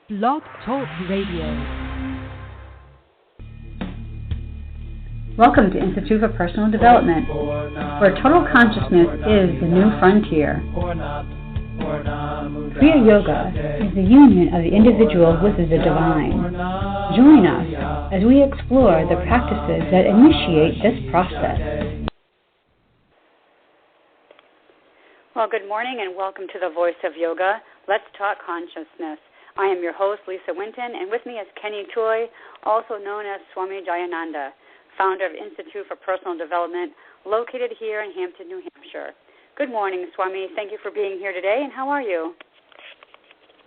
Blog Talk Radio. Welcome to Institute for Personal Development, where total consciousness is the new frontier. Kriya Yoga is the union of the individual with the divine. Join us as we explore the practices that initiate this process. Well, good morning and welcome to the Voice of Yoga. Let's talk consciousness. I am your host, Lisa Winton, and with me is Kenny Choi, also known as Swami Jayananda, founder of Institute for Personal Development, located here in Hampton, New Hampshire. Good morning, Swami. Thank you for being here today, and how are you?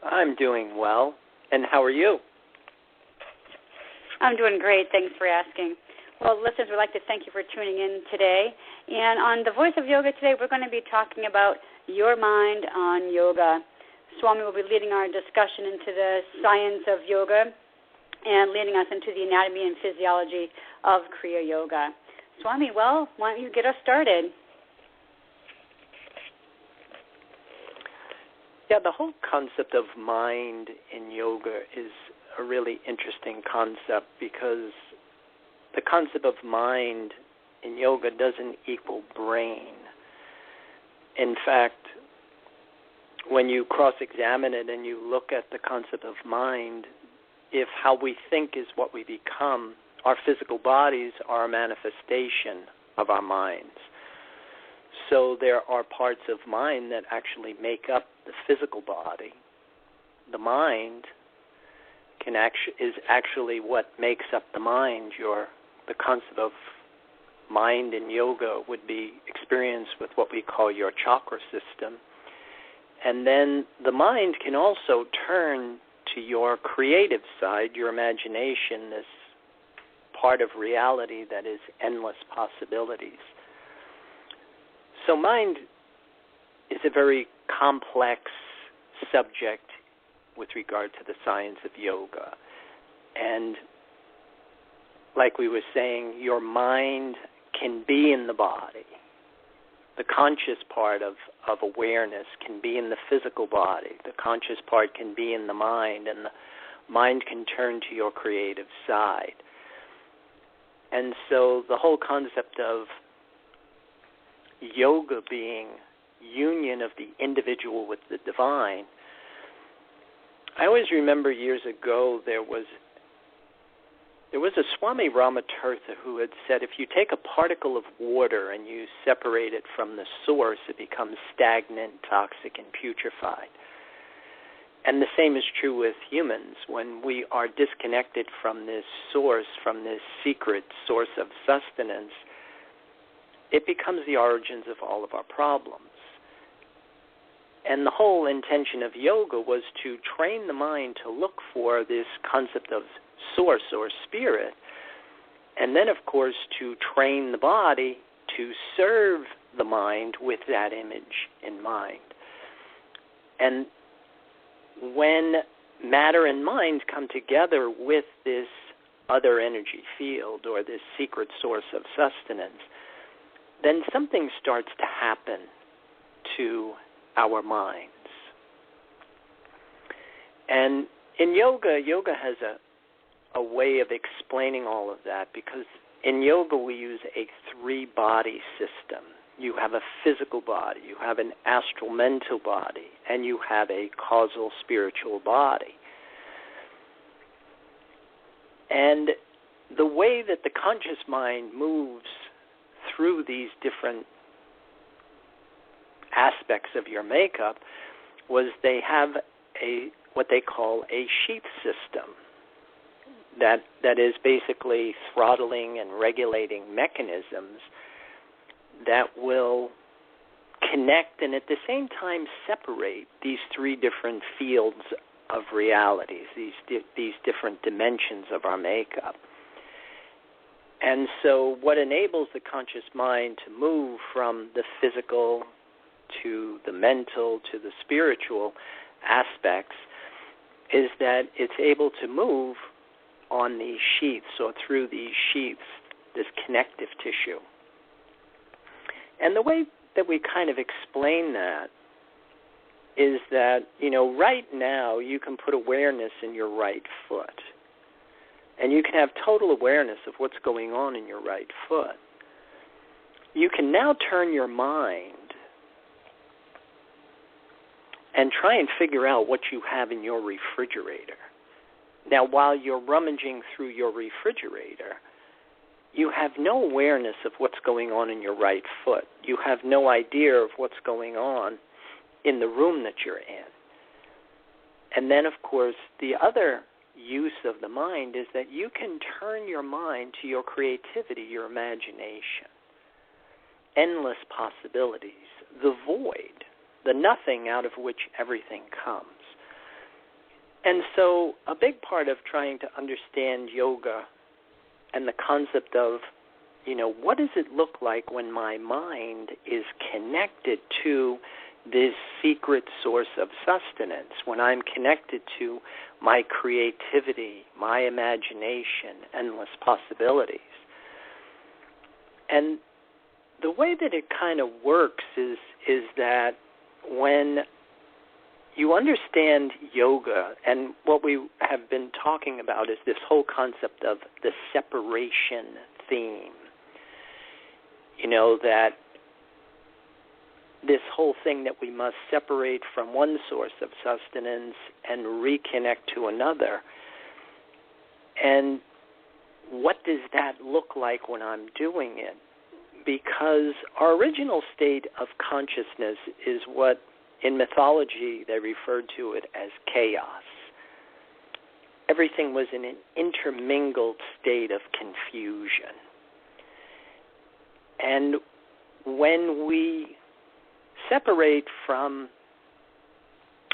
I'm doing well, and how are you? I'm doing great. Thanks for asking. Well, listeners, we'd like to thank you for tuning in today. And on the Voice of Yoga today, we're going to be talking about your mind on yoga. Swami will be leading our discussion into the science of yoga and leading us into the anatomy and physiology of Kriya Yoga. Swami, well, why don't you get us started? Yeah, the whole concept of mind in yoga is a really interesting concept because the concept of mind in yoga doesn't equal brain. In fact, when you cross-examine it and you look at the concept of mind, if how we think is what we become, our physical bodies are a manifestation of our minds. So there are parts of mind that actually make up the physical body. The mind is actually what makes up the mind. The concept of mind in yoga would be experienced with what we call your chakra system. And then the mind can also turn to your creative side, your imagination, this part of reality that is endless possibilities. So mind is a very complex subject with regard to the science of yoga. And like we were saying, your mind can be in the body. The conscious part of awareness can be in the physical body. The conscious part can be in the mind, and the mind can turn to your creative side. And so the whole concept of yoga being union of the individual with the divine, I always remember years ago there was a Swami Ramatirtha who had said if you take a particle of water and you separate it from the source, it becomes stagnant, toxic, and putrefied. And the same is true with humans. When we are disconnected from this source, from this secret source of sustenance, it becomes the origins of all of our problems. And the whole intention of yoga was to train the mind to look for this concept of source or spirit, and then, of course, to train the body to serve the mind with that image in mind. And when matter and mind come together with this other energy field or this secret source of sustenance, then something starts to happen to our minds. And in yoga has a way of explaining all of that, because in yoga we use a three-body system. You have a physical body, you have an astral mental body, and you have a causal spiritual body. And the way that the conscious mind moves through these different aspects of your makeup was they have what they call a sheath system. That is basically throttling and regulating mechanisms that will connect and at the same time separate these three different fields of realities, these different dimensions of our makeup. And so what enables the conscious mind to move from the physical to the mental to the spiritual aspects is that it's able to move on these sheaths or through these sheaths, this connective tissue. And the way that we kind of explain that is that, right now you can put awareness in your right foot. And you can have total awareness of what's going on in your right foot. You can now turn your mind and try and figure out what you have in your refrigerator. Now, while you're rummaging through your refrigerator, you have no awareness of what's going on in your right foot. You have no idea of what's going on in the room that you're in. And then, of course, the other use of the mind is that you can turn your mind to your creativity, your imagination. Endless possibilities, the void, the nothing out of which everything comes. And so a big part of trying to understand yoga and the concept of, what does it look like when my mind is connected to this secret source of sustenance, when I'm connected to my creativity, my imagination, endless possibilities. And the way that it kind of works is that when you understand yoga, and what we have been talking about is this whole concept of the separation theme, that this whole thing that we must separate from one source of sustenance and reconnect to another. And what does that look like when I'm doing it? Because our original state of consciousness is what in mythology they referred to it as chaos. Everything was in an intermingled state of confusion. And when we separate from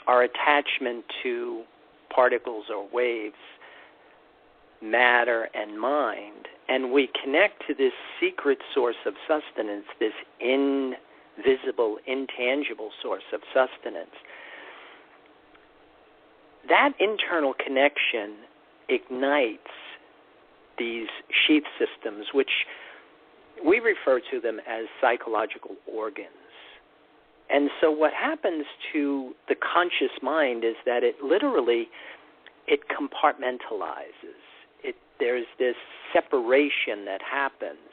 our attachment to particles or waves, matter and mind, and we connect to this secret source of sustenance, this invisible, intangible source of sustenance, that internal connection ignites these sheath systems, which we refer to them as psychological organs. And so what happens to the conscious mind is that it compartmentalizes. There's this separation that happens,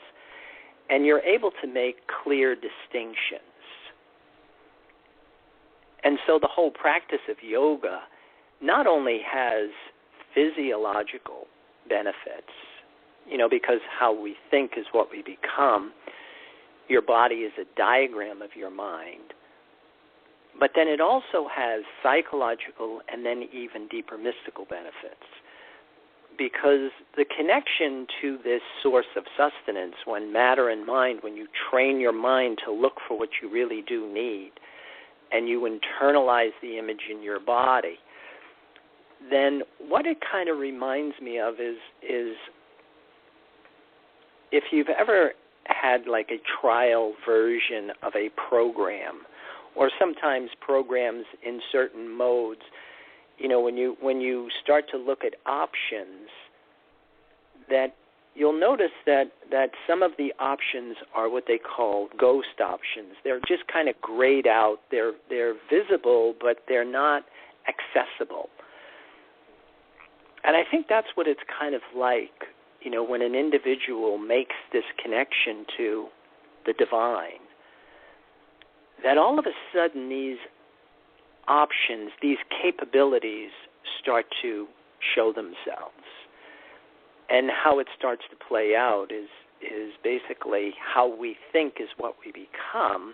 and you're able to make clear distinctions. And so the whole practice of yoga not only has physiological benefits, because how we think is what we become. Your body is a diagram of your mind. But then it also has psychological and then even deeper mystical benefits. Because the connection to this source of sustenance, when matter and mind, when you train your mind to look for what you really do need, and you internalize the image in your body, then what it kind of reminds me of is if you've ever had like a trial version of a program, or sometimes programs in certain modes, when you start to look at options, that you'll notice that some of the options are what they call ghost options. They're just kind of grayed out. They're visible, but they're not accessible. And I think that's what it's kind of like, when an individual makes this connection to the divine, that all of a sudden these options, these capabilities start to show themselves. And how it starts to play out is basically how we think is what we become.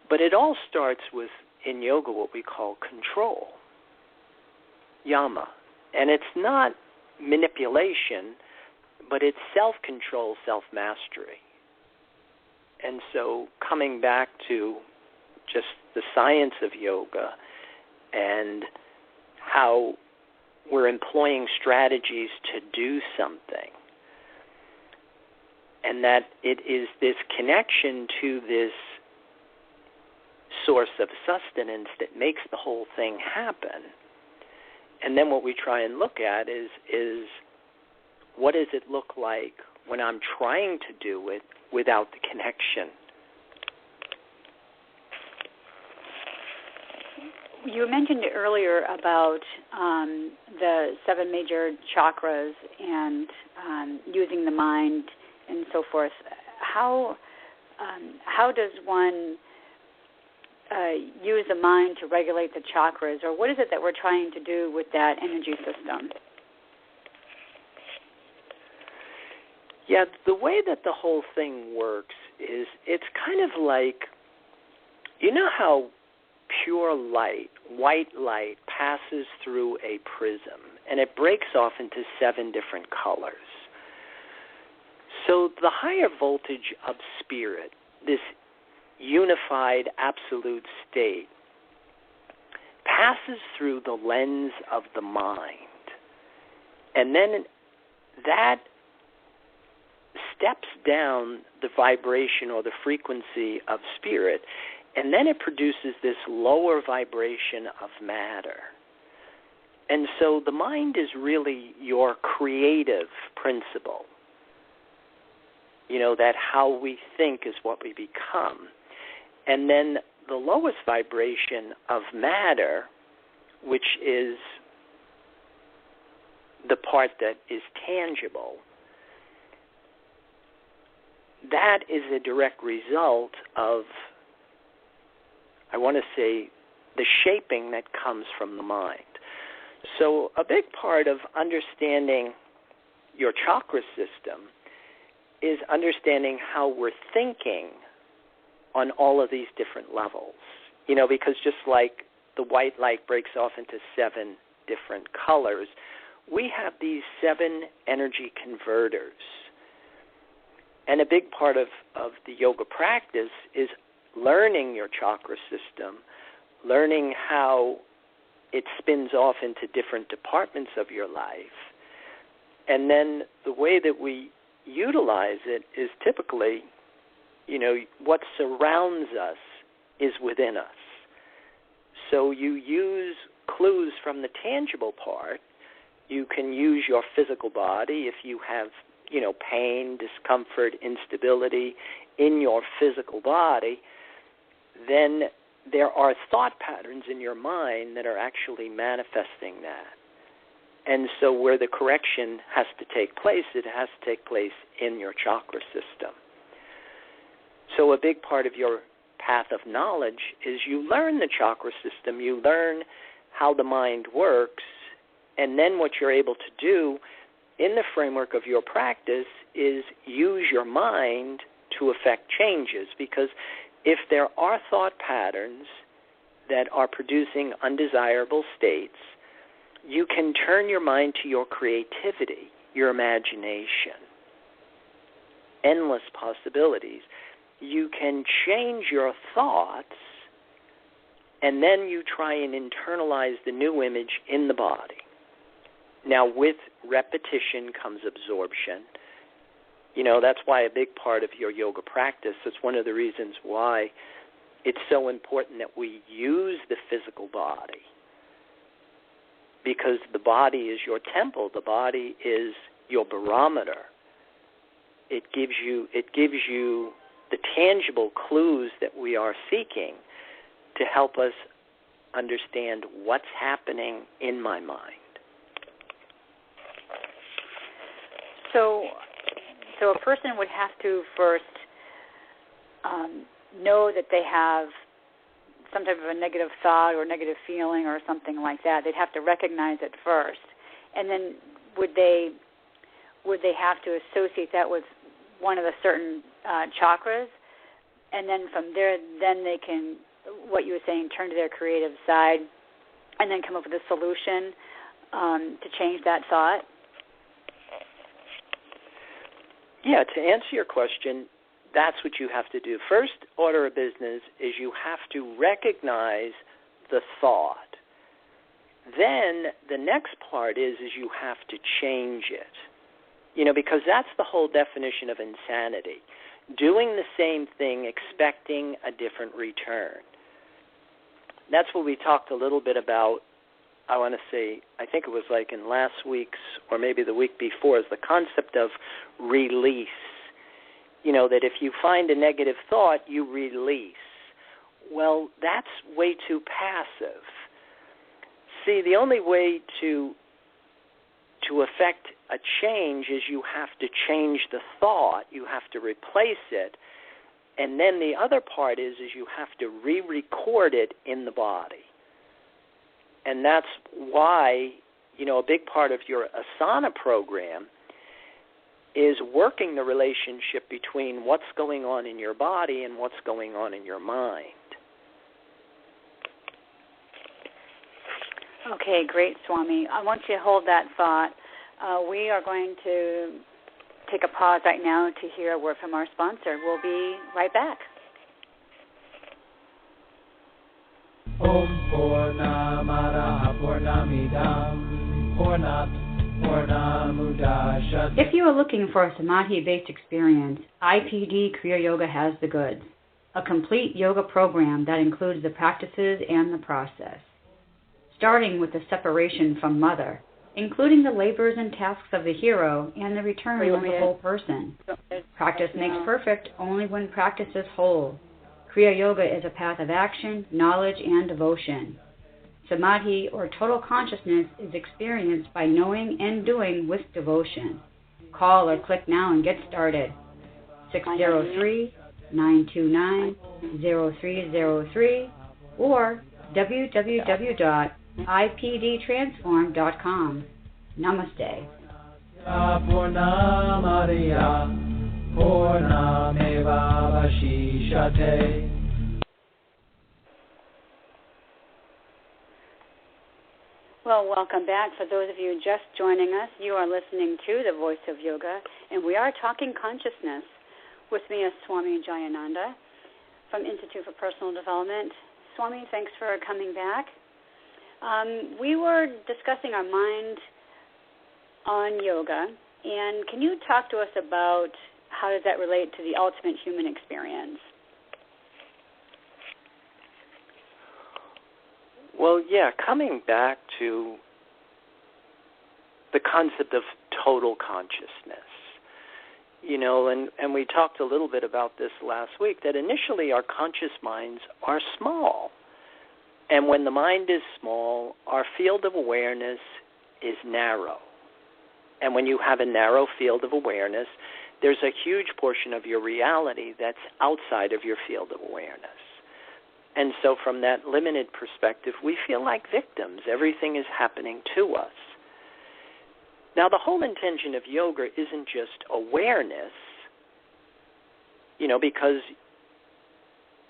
But it all starts with, in yoga, what we call control, yama. And it's not manipulation, but it's self-control, self-mastery. And so coming back to just the science of yoga and how we're employing strategies to do something, and that it is this connection to this source of sustenance that makes the whole thing happen. And then what we try and look at is what does it look like when I'm trying to do it without the connection. You mentioned earlier about the 7 major chakras and using the mind and so forth. How does one use the mind to regulate the chakras, or what is it that we're trying to do with that energy system? Yeah, the way that the whole thing works is it's kind of like, you know how pure light, white light, passes through a prism, and it breaks off into 7 different colors. So the higher voltage of spirit, this unified absolute state, passes through the lens of the mind. And then that steps down the vibration or the frequency of spirit, and then it produces this lower vibration of matter. And so the mind is really your creative principle. You know, that how we think is what we become. And then the lowest vibration of matter, which is the part that is tangible, that is a direct result of, I want to say, the shaping that comes from the mind. So a big part of understanding your chakra system is understanding how we're thinking on all of these different levels. You know, because just like the white light breaks off into 7 different colors, we have these 7 energy converters. And a big part of the yoga practice is learning your chakra system, learning how it spins off into different departments of your life. And then the way that we utilize it is typically, you know, what surrounds us is within us. So you use clues from the tangible part. You can use your physical body if you have, you know, pain, discomfort, instability in your physical body. Then there are thought patterns in your mind that are actually manifesting that. And so where the correction has to take place, it has to take place in your chakra system. So a big part of your path of knowledge is you learn the chakra system, you learn how the mind works, and then what you're able to do in the framework of your practice is use your mind to affect changes. Because if there are thought patterns that are producing undesirable states, you can turn your mind to your creativity, your imagination, endless possibilities. You can change your thoughts, and then you try and internalize the new image in the body. Now, with repetition comes absorption. You know, that's why a big part of your yoga practice, it's one of the reasons why it's so important that we use the physical body. Because the body is your temple, the body is your barometer. It gives you the tangible clues that we are seeking to help us understand what's happening in my mind. So a person would have to first know that they have some type of a negative thought or negative feeling or something like that. They'd have to recognize it first. And then would they have to associate that with one of the certain chakras? And then from there, then they can, what you were saying, turn to their creative side and then come up with a solution to change that thought? Yeah, to answer your question, that's what you have to do. First order of business is you have to recognize the thought. Then the next part is you have to change it. You know, because that's the whole definition of insanity. Doing the same thing, expecting a different return. That's what we talked a little bit about, I want to say, I think it was like in last week's or maybe the week before, is the concept of release. You know, that if you find a negative thought, you release. Well, that's way too passive. See, the only way to affect a change is you have to change the thought. You have to replace it. And then the other part is you have to re-record it in the body. And that's why, a big part of your asana program is working the relationship between what's going on in your body and what's going on in your mind. Okay, great, Swami. I want you to hold that thought. We are going to take a pause right now to hear a word from our sponsor. We'll be right back. Om Purnamada Purnamidam Purnat Purnamudachyate. If you are looking for a samadhi-based experience, IPD Kriya Yoga has the goods. A complete yoga program that includes the practices and the process. Starting with the separation from mother, including the labors and tasks of the hero and the return of the whole person. Practice makes perfect only when practice is whole. Kriya Yoga is a path of action, knowledge, and devotion. Samadhi, or total consciousness, is experienced by knowing and doing with devotion. Call or click now and get started. 603-929-0303 or www.ipdtransform.com. Namaste. Well, welcome back. For those of you just joining us, you are listening to The Voice of Yoga, and we are talking consciousness. With me is Swami Jayananda from Institute for Personal Development. Swami, thanks for coming back. We were discussing our mind on yoga, and can you talk to us about how does that relate to the ultimate human experience? Well, yeah, coming back to the concept of total consciousness, and we talked a little bit about this last week, that initially our conscious minds are small. And when the mind is small, our field of awareness is narrow. And when you have a narrow field of awareness, there's a huge portion of your reality that's outside of your field of awareness. And so from that limited perspective, we feel like victims. Everything is happening to us. Now, the whole intention of yoga isn't just awareness, because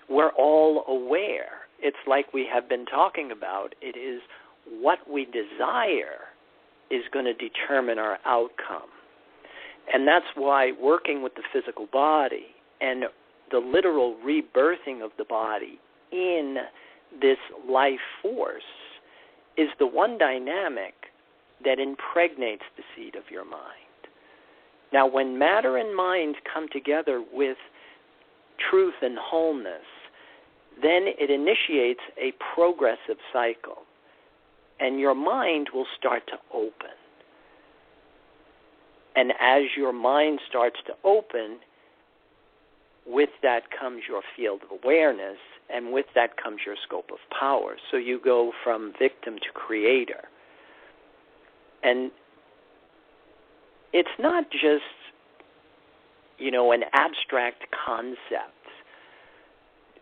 we're all aware. It's like we have been talking about. It is what we desire is going to determine our outcome. And that's why working with the physical body and the literal rebirthing of the body in this life force is the one dynamic that impregnates the seed of your mind. Now, when matter and mind come together with truth and wholeness, then it initiates a progressive cycle, and your mind will start to open. And as your mind starts to open, with that comes your field of awareness, and with that comes your scope of power. So you go from victim to creator. And it's not just, an abstract concept.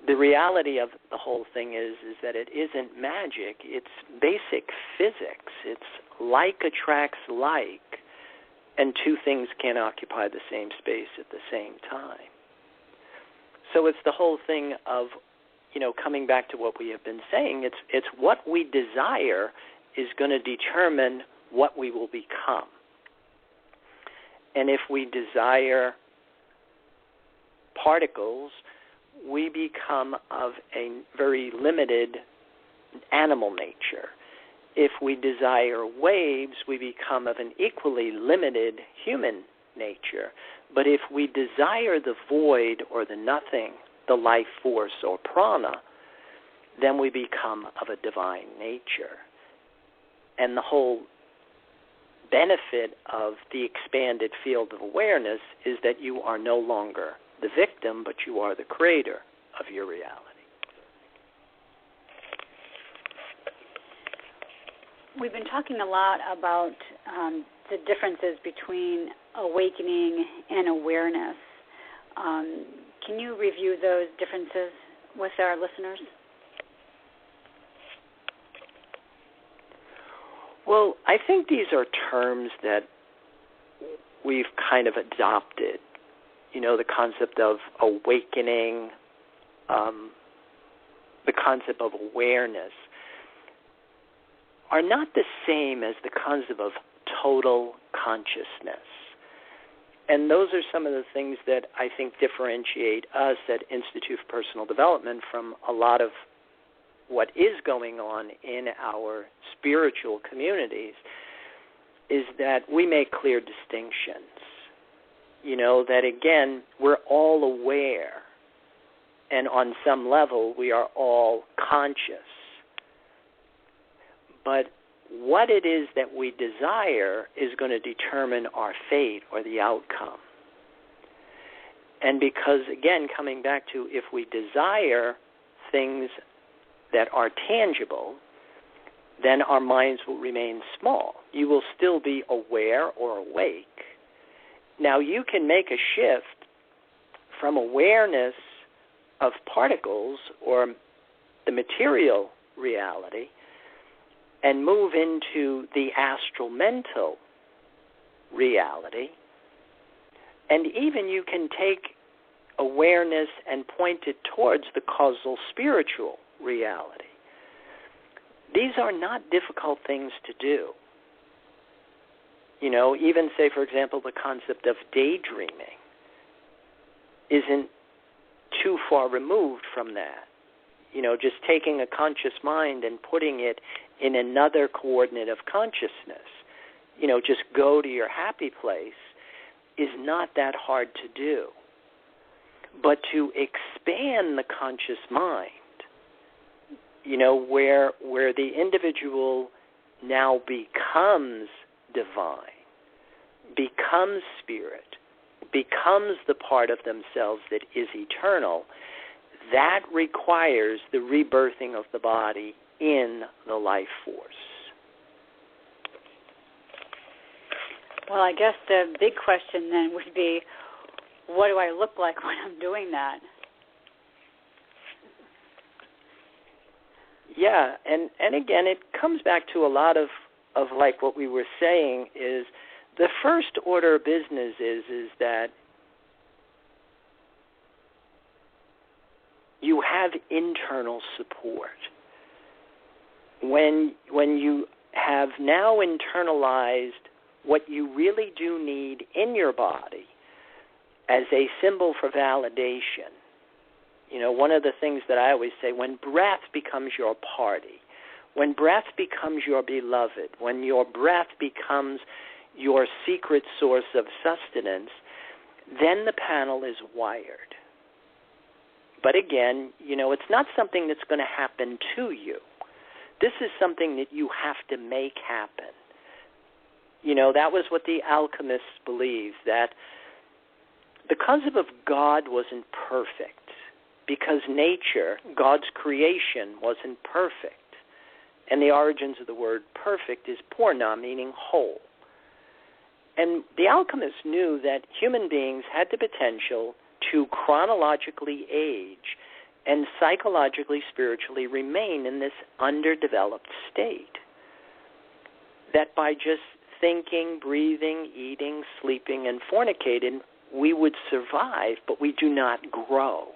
The reality of the whole thing is that it isn't magic. It's basic physics. It's like attracts like, and two things can't occupy the same space at the same time. So it's the whole thing of, coming back to what we have been saying, it's what we desire is going to determine what we will become. And if we desire particles, we become of a very limited animal nature. If we desire waves, we become of an equally limited human nature. But if we desire the void or the nothing, the life force or prana, then we become of a divine nature. And the whole benefit of the expanded field of awareness is that you are no longer the victim, but you are the creator of your reality. We've been talking a lot about the differences between awakening and awareness. Can you review those differences with our listeners? Well, I think these are terms that we've kind of adopted. You know, the concept of awakening, the concept of awareness are not the same as the concept of total consciousness. And those are some of the things that I think differentiate us at Institute for Personal Development from a lot of what is going on in our spiritual communities, is that we make clear distinctions. You know, that again, we're all aware, and on some level we are all conscious. But what it is that we desire is going to determine our fate or the outcome. And because, again, coming back to if we desire things that are tangible, then our minds will remain small. You will still be aware or awake. Now, you can make a shift from awareness of particles or the material reality and move into the astral mental reality. And even you can take awareness and point it towards the causal spiritual reality. These are not difficult things to do. You know, even say, for example, the concept of daydreaming isn't too far removed from that. You know, just taking a conscious mind and putting it in another coordinate of consciousness, you know, just go to your happy place, is not that hard to do. But to expand the conscious mind, you know, where the individual now becomes divine, becomes spirit, becomes the part of themselves that is eternal, that requires the rebirthing of the body in the life force. Well, I guess the big question then would be, what do I look like when I'm doing that? Yeah, and again, it comes back to a lot of like what we were saying is the first order of business is that you have internal support. When you have now internalized what you really do need in your body as a symbol for validation, you know, one of the things that I always say, when breath becomes your party, when breath becomes your beloved, when your breath becomes your secret source of sustenance, then the panel is wired. But again, you know, it's not something that's going to happen to you. This is something that you have to make happen. You know, that was what the alchemists believed, that the concept of God wasn't perfect because nature, God's creation, wasn't perfect. And the origins of the word perfect is purna, meaning whole. And the alchemists knew that human beings had the potential to chronologically age and psychologically, spiritually remain in this underdeveloped state. That by just thinking, breathing, eating, sleeping, and fornicating, we would survive, but we do not grow.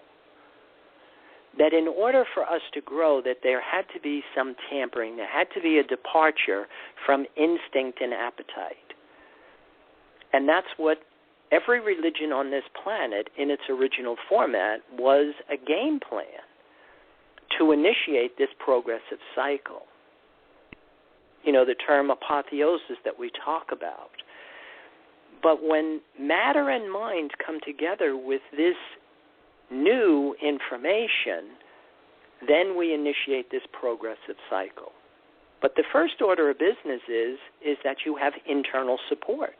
That in order for us to grow, that there had to be some tampering, there had to be a departure from instinct and appetite. And that's what every religion on this planet, in its original format, was a game plan to initiate this progressive cycle. You know, the term apotheosis that we talk about. But when matter and mind come together with this new information, then we initiate this progressive cycle. But the first order of business is that you have internal support.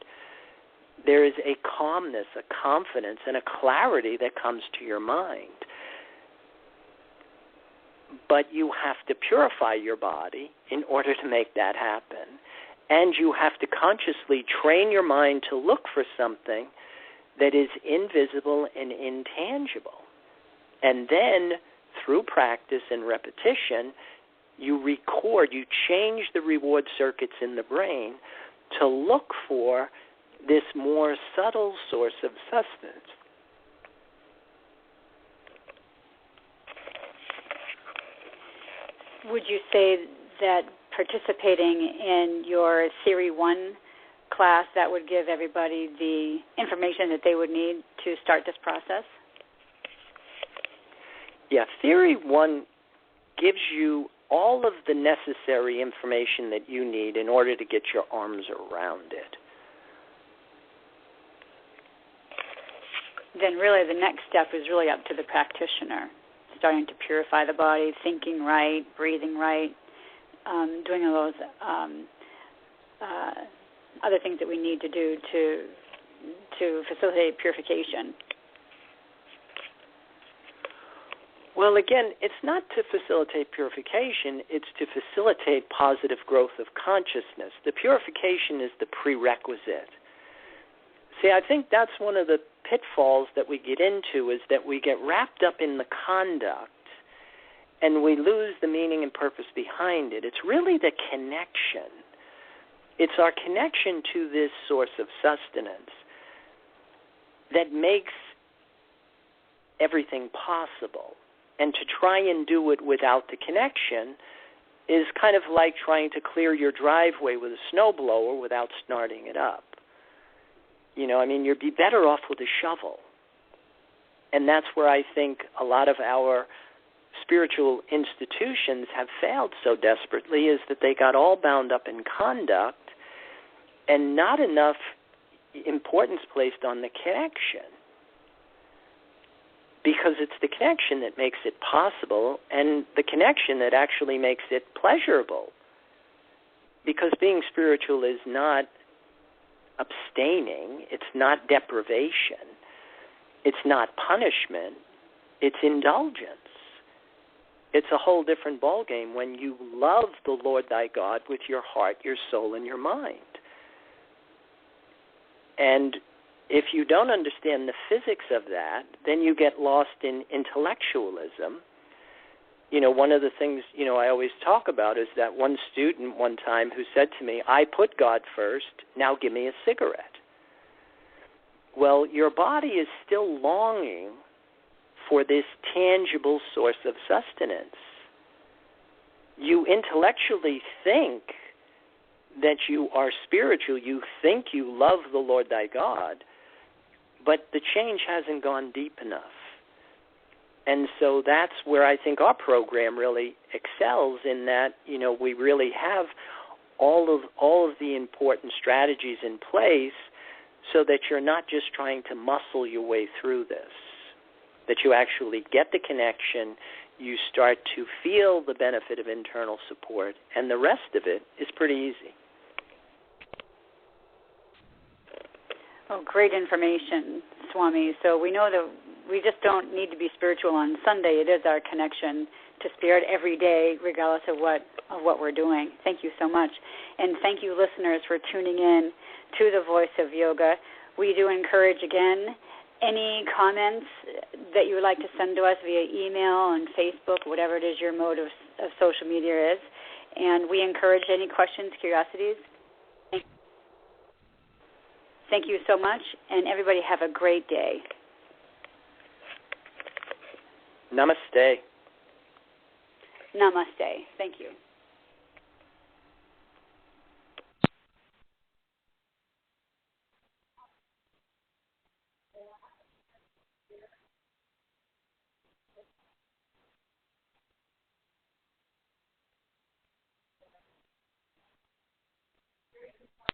There is a calmness, a confidence, and a clarity that comes to your mind. but you have to purify your body in order to make that happen. And you have to consciously train your mind to look for something that is invisible and intangible. And then, through practice and repetition, you record, you change the reward circuits in the brain to look for this more subtle source of sustenance. Would you say that participating in your Theory 1 class, that would give everybody the information that they would need to start this process? Yeah, Theory 1 gives you all of the necessary information that you need in order to get your arms around it. Then really the next step is really up to the practitioner, starting to purify the body, thinking right, breathing right, doing all those other things that we need to do to facilitate purification. Well, again, it's not to facilitate purification, it's to facilitate positive growth of consciousness. The purification is the prerequisite. See, I think that's one of the pitfalls that we get into, is that we get wrapped up in the conduct and we lose the meaning and purpose behind it. It's really the connection. It's our connection to this source of sustenance that makes everything possible. And to try and do it without the connection is kind of like trying to clear your driveway with a snowblower without starting it up. You know, I mean, you'd be better off with a shovel. And that's where I think a lot of our spiritual institutions have failed so desperately, is that they got all bound up in conduct and not enough importance placed on the connection. Because it's the connection that makes it possible, and the connection that actually makes it pleasurable. Because being spiritual is not abstaining, it's not deprivation, it's not punishment, it's indulgence. It's a whole different ballgame when you love the Lord thy God with your heart, your soul, and your mind. And if you don't understand the physics of that, then you get lost in intellectualism. You know, one of the things, you know, I always talk about is that one student one time who said to me, I put God first, now give me a cigarette. Well, your body is still longing for this tangible source of sustenance. You intellectually think that you are spiritual, you think you love the Lord thy God, but the change hasn't gone deep enough. And so that's where I think our program really excels, in that, you know, we really have all of the important strategies in place so that you're not just trying to muscle your way through this, that you actually get the connection, you start to feel the benefit of internal support, and the rest of it is pretty easy. Oh, great information, Swami. So we know that we just don't need to be spiritual on Sunday. It is our connection to Spirit every day, regardless of what we're doing. Thank you so much. And thank you, listeners, for tuning in to The Voice of Yoga. We do encourage, again, any comments that you would like to send to us via email and Facebook, whatever it is your mode of social media is. And we encourage any questions, curiosities. Thank you so much, and everybody have a great day. Namaste. Namaste. Thank you.